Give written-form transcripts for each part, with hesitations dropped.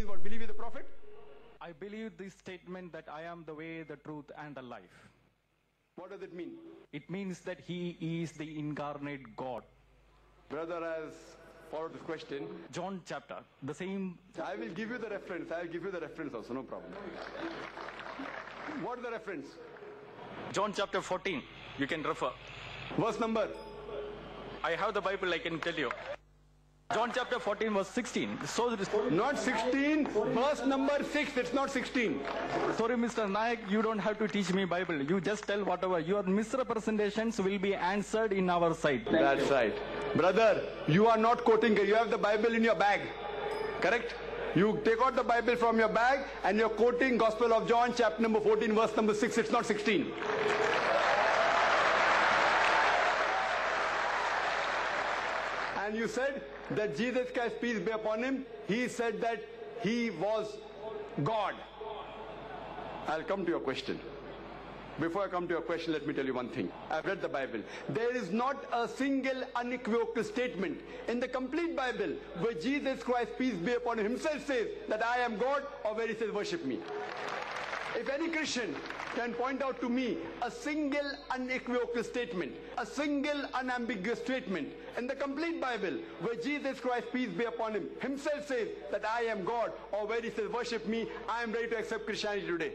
What, believe in the prophet? I believe this statement that I am the way, the truth, and the life. What does it mean? It means that he is the incarnate God. Brother has followed this question. John chapter, the same. I will give you the reference. I will give you the reference also, no problem. What is the reference? John chapter 14, you can refer. Verse number. I have the Bible, I can tell you. John chapter 14 verse 16. So it is. Not 16, verse number 6. It's not 16. Sorry, Mr. Nayak, you don't have to teach me Bible. You just tell whatever. Your misrepresentations will be answered in our side. That's right. Brother, you are not quoting. You have the Bible in your bag. Correct? You take out the Bible from your bag and you're quoting Gospel of John chapter number 14 verse number 6. It's not 16. And you said that Jesus Christ, peace be upon him, he said that he was God. I'll come to your question. Before I come to your question, let me tell you one thing. I've read the Bible. There is not a single unequivocal statement in the complete Bible where Jesus Christ, peace be upon him, himself says that I am God, or where he says worship me. If any Christian can point out to me a single unequivocal statement, a single unambiguous statement in the complete Bible where Jesus Christ, peace be upon him, himself says that I am God, or where he says worship me, I am ready to accept Christianity today.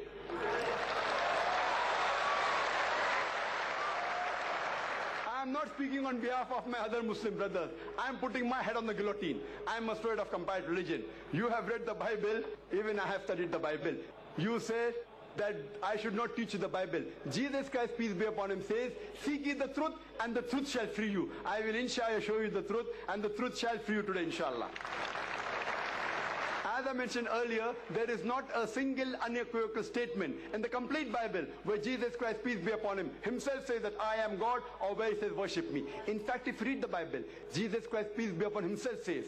I am not speaking on behalf of my other Muslim brothers. I am putting my head on the guillotine. I am afraid of compiled religion. You have read the Bible, even I have studied the Bible. You say that I should not teach you the Bible. Jesus Christ, peace be upon him, says, seek ye the truth and the truth shall free you. I will inshallah show you the truth and the truth shall free you today, inshallah. As I mentioned earlier, there is not a single unequivocal statement in the complete Bible where Jesus Christ, peace be upon him, himself says that I am God, or where he says worship me. In fact, if you read the Bible, Jesus Christ, peace be upon him, himself says,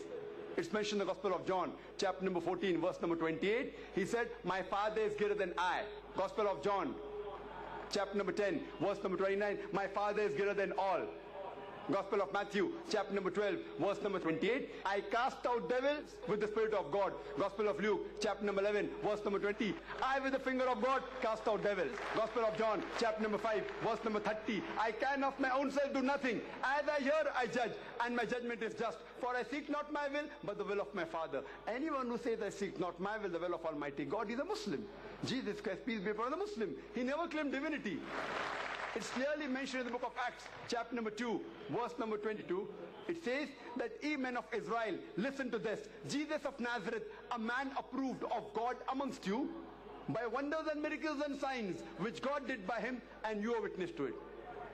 it's mentioned in the Gospel of John, chapter number 14, verse number 28. He said, my Father is greater than I. Gospel of John, chapter number 10, verse number 29. My Father is greater than all. Gospel of Matthew, chapter number 12, verse number 28. I cast out devils with the Spirit of God. Gospel of Luke, chapter number 11, verse number 20. I with the finger of God cast out devils. Gospel of John, chapter number 5, verse number 30. I can of my own self do nothing. As I hear, I judge, and my judgment is just. For I seek not my will, but the will of my Father. Anyone who says I seek not my will, the will of Almighty God, is a Muslim. Jesus Christ, peace be upon the Muslim. He never claimed divinity. It's clearly mentioned in the book of Acts, chapter number 2, verse number 22. It says that ye men of Israel, listen to this. Jesus of Nazareth, a man approved of God amongst you, by wonders and miracles and signs, which God did by him, and you are witness to it.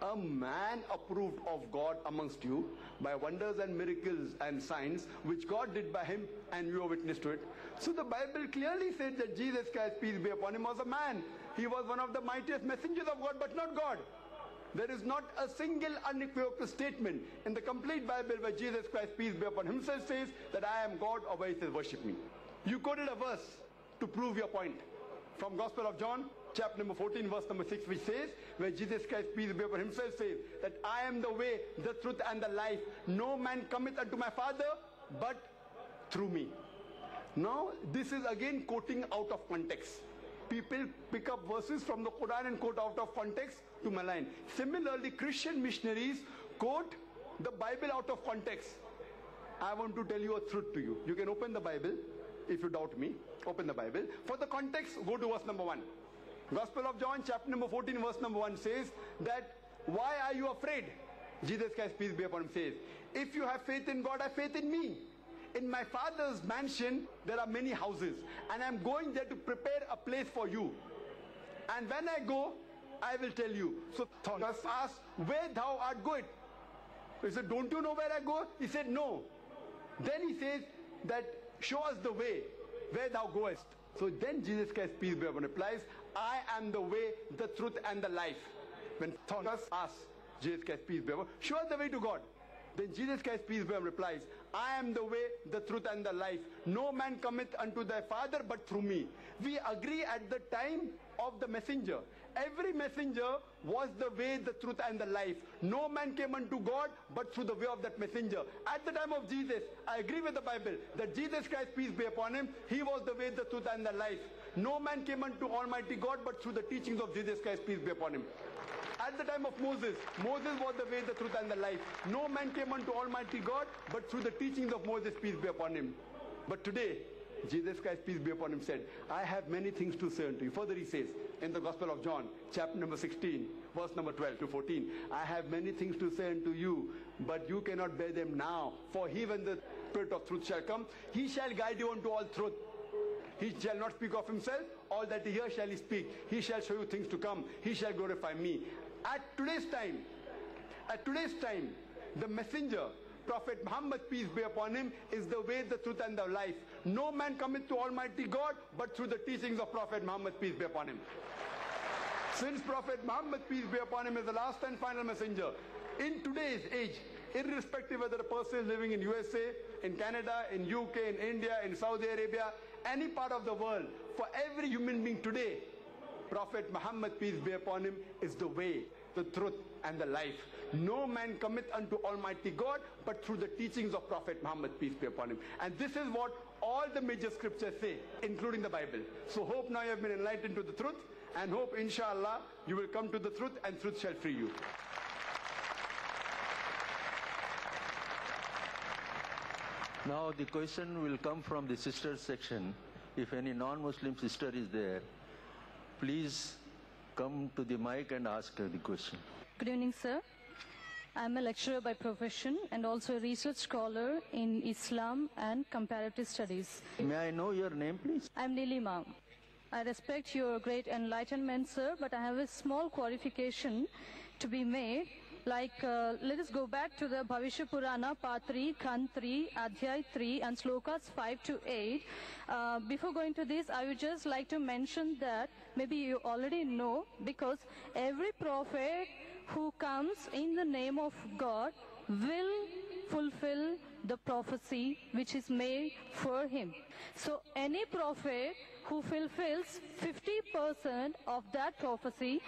A man approved of God amongst you, by wonders and miracles and signs, which God did by him, and you are witness to it. So the Bible clearly said that Jesus Christ, peace be upon him, was a man. He was one of the mightiest messengers of God, but not God. There is not a single unequivocal statement in the complete Bible where Jesus Christ, peace be upon him, himself says that I am God, or where he says worship me. You quoted a verse to prove your point from Gospel of John, chapter number 14, verse number 6, which says, where Jesus Christ, peace be upon him, himself says that I am the way, the truth, and the life. No man cometh unto my Father but through me. Now, this is again quoting out of context. People pick up verses from the Quran and quote out of context to malign. Similarly, Christian missionaries quote the Bible out of context. I want to tell you a truth to you. You can open the Bible. If you doubt me, open the Bible. For the context, go to verse number 1. Gospel of John, chapter number 14, verse number 1 says that, why are you afraid? Jesus Christ, peace be upon him, says, if you have faith in God, have faith in me. In my Father's mansion, there are many houses, and I'm going there to prepare a place for you. And when I go, I will tell you. So Thomas asked, where thou art going? He said, don't you know where I go? He said, no. Then he says that, show us the way, where thou goest. So then Jesus Christ, peace be upon him, replies, I am the way, the truth, and the life. When Thomas asks Jesus Christ, peace be upon him, show us the way to God. Then Jesus Christ, peace be upon him, replies, I am the way, the truth, and the life. No man cometh unto thy Father but through me. We agree at the time of the messenger. Every messenger was the way, the truth, and the life. No man came unto God but through the way of that messenger. At the time of Jesus, I agree with the Bible that Jesus Christ, peace be upon him, he was the way, the truth, and the life. No man came unto Almighty God but through the teachings of Jesus Christ, peace be upon him. At the time of Moses, Moses was the way, the truth, and the life. No man came unto Almighty God but through the teachings of Moses, peace be upon him. But today, Jesus Christ, peace be upon him, said, I have many things to say unto you. Further he says, in the Gospel of John, chapter number 16, verse number 12 to 14, I have many things to say unto you, but you cannot bear them now. For he, when the Spirit of truth shall come, he shall guide you unto all truth. He shall not speak of himself, all that he hears shall he speak. He shall show you things to come. He shall glorify me. At today's time, the messenger, Prophet Muhammad, peace be upon him, is the way, the truth, and the life. No man cometh to Almighty God but through the teachings of Prophet Muhammad, peace be upon him. Since Prophet Muhammad, peace be upon him, is the last and final messenger, in today's age, irrespective whether a person is living in USA, in Canada, in UK, in India, in Saudi Arabia, any part of the world, for every human being today, Prophet Muhammad, peace be upon him, is the way, the truth, and the life. No man cometh unto Almighty God but through the teachings of Prophet Muhammad, peace be upon him. And this is what all the major scriptures say, including the Bible. So hope now you have been enlightened to the truth, and hope inshallah you will come to the truth and truth shall free you. Now the question will come from the sister section. If any non-Muslim sister is there, please come to the mic and ask her the question. Good evening, sir. I'm a lecturer by profession and also a research scholar in Islam and comparative studies. May I know your name, please? I'm Nilima. I respect your great enlightenment, sir, but I have a small qualification to be made. Like, let us go back to the Bhavishya Purana, Part 3, Khand 3, Adhyay 3, and Slokas 5 to 8. Before going to this, I would just like to mention that maybe you already know, because every prophet who comes in the name of God will fulfill the prophecy which is made for him. So any prophet who fulfills 50% of that prophecy